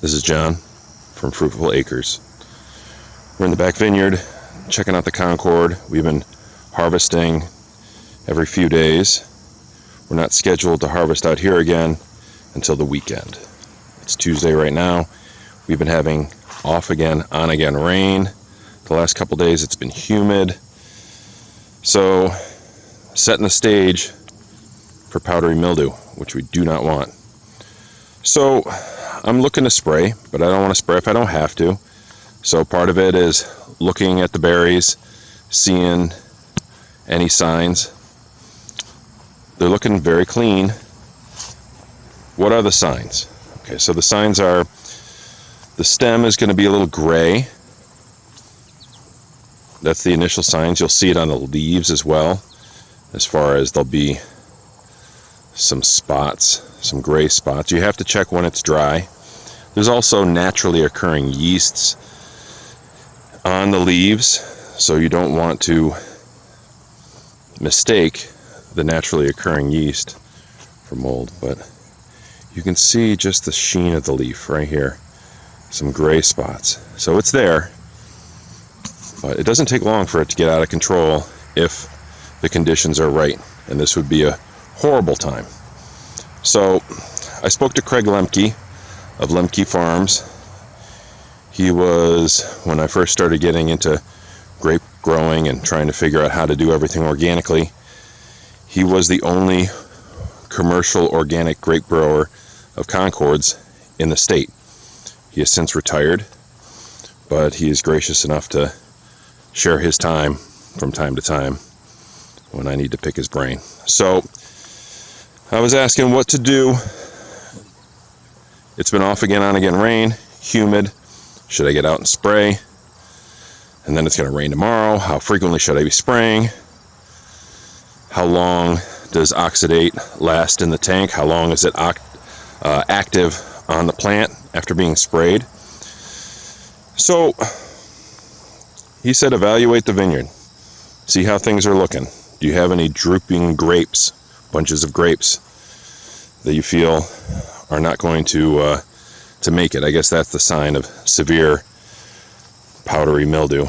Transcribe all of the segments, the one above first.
This is John from Fruitful Acres. We're in the back vineyard checking out the Concord. We've been harvesting every few days. We're not scheduled to harvest out here again until the weekend. It's Tuesday right now. We've been having off again, on again rain. The last couple days it's been humid. So, setting the stage for powdery mildew, which we do not want. So, I'm looking to spray, but I don't want to spray if I don't have to. So part of it is looking at the berries, seeing any signs. They're looking very clean. What are the signs? Okay, so the signs are the stem is going to be a little gray. That's the initial signs. You'll see it on the leaves as well, as far as there'll be some spots, some gray spots. You have to check when it's dry. There's also naturally occurring yeasts on the leaves, so you don't want to mistake the naturally occurring yeast for mold. But you can see just the sheen of the leaf right here, some gray spots. So it's there, but it doesn't take long for it to get out of control if the conditions are right, and this would be a horrible time. So I spoke to Craig Lembke of Lembke Farms. He was, when I first started getting into grape growing and trying to figure out how to do everything organically, he was the only commercial organic grape grower of Concords in the state. He has since retired, but he is gracious enough to share his time from time to time when I need to pick his brain. So I was asking what to do. It's been off again, on again rain, humid. Should I get out and spray? And then it's going to rain tomorrow. How frequently should I be spraying? How long does oxidate last in the tank? How long is it active on the plant after being sprayed? So he said evaluate the vineyard. See how things are looking. Do you have any drooping grapes, bunches of grapes that you feel are not going to make it? I guess that's the sign of severe powdery mildew.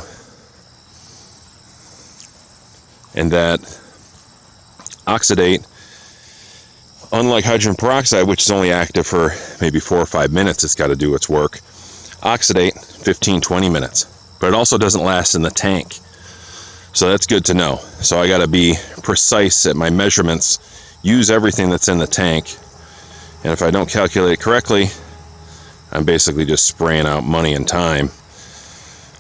And that oxidate, unlike hydrogen peroxide, which is only active for maybe 4 or 5 minutes, it's got to do its work. Oxidate 15-20 minutes, but it also doesn't last in the tank. So that's good to know. So I got to be precise at my measurements, use everything that's in the tank, and if I don't calculate it correctly, I'm basically just spraying out money and time.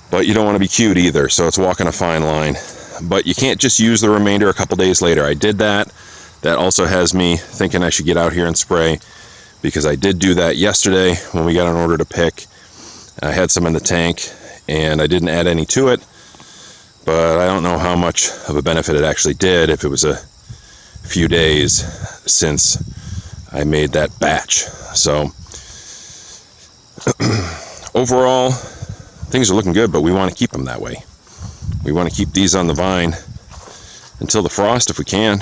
But you don't want to be cute either, so it's walking a fine line. But you can't just use the remainder a couple days later. I did that. That also has me thinking I should get out here and spray, because I did do that yesterday when we got an order to pick. I had some in the tank, and I didn't add any to it, but I don't know how much of a benefit it actually did if it was a few days since I made that batch. So overall, things are looking good, but we want to keep them that way. We want to keep these on the vine until the frost if we can.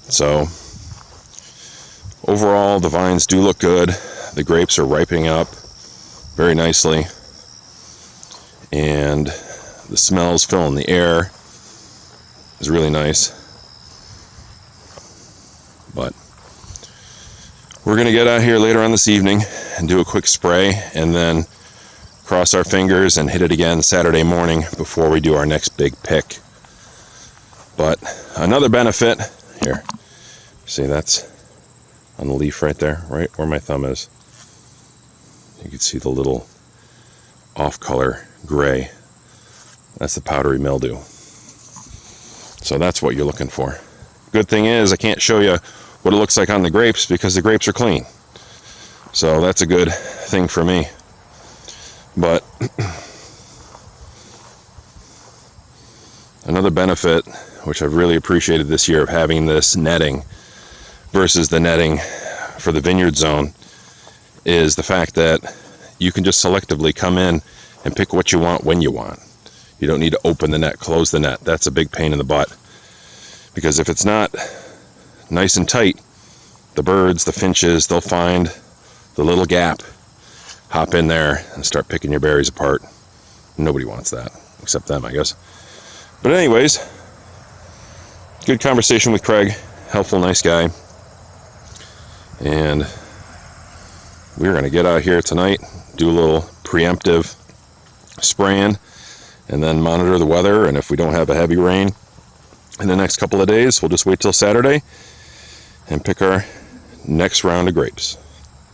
So overall, the vines do look good. The grapes are ripening up very nicely, and the smells filling the air is really nice. But we're going to get out here later on this evening and do a quick spray, and then cross our fingers and hit it again Saturday morning before we do our next big pick. But another benefit, here, see that's on the leaf right there, right where my thumb is. You can see the little off-color gray. That's the powdery mildew. So that's what you're looking for. Good thing is I can't show you what it looks like on the grapes because the grapes are clean. So that's a good thing for me. But another benefit, which I've really appreciated this year of having this netting versus the netting for the vineyard zone, is the fact that you can just selectively come in and pick what you want when you want. You don't need to open the net, close the net. That's a big pain in the butt. Because if it's not nice and tight, the birds, the finches, they'll find the little gap hop in there and start picking your berries apart. Nobody wants that, except them, I guess. But anyways, good conversation with Craig. Helpful, nice guy. And we're going to get out here tonight, do a little preemptive spraying, and then monitor the weather. And if we don't have a heavy rain in the next couple of days, we'll just wait till Saturday and pick our next round of grapes.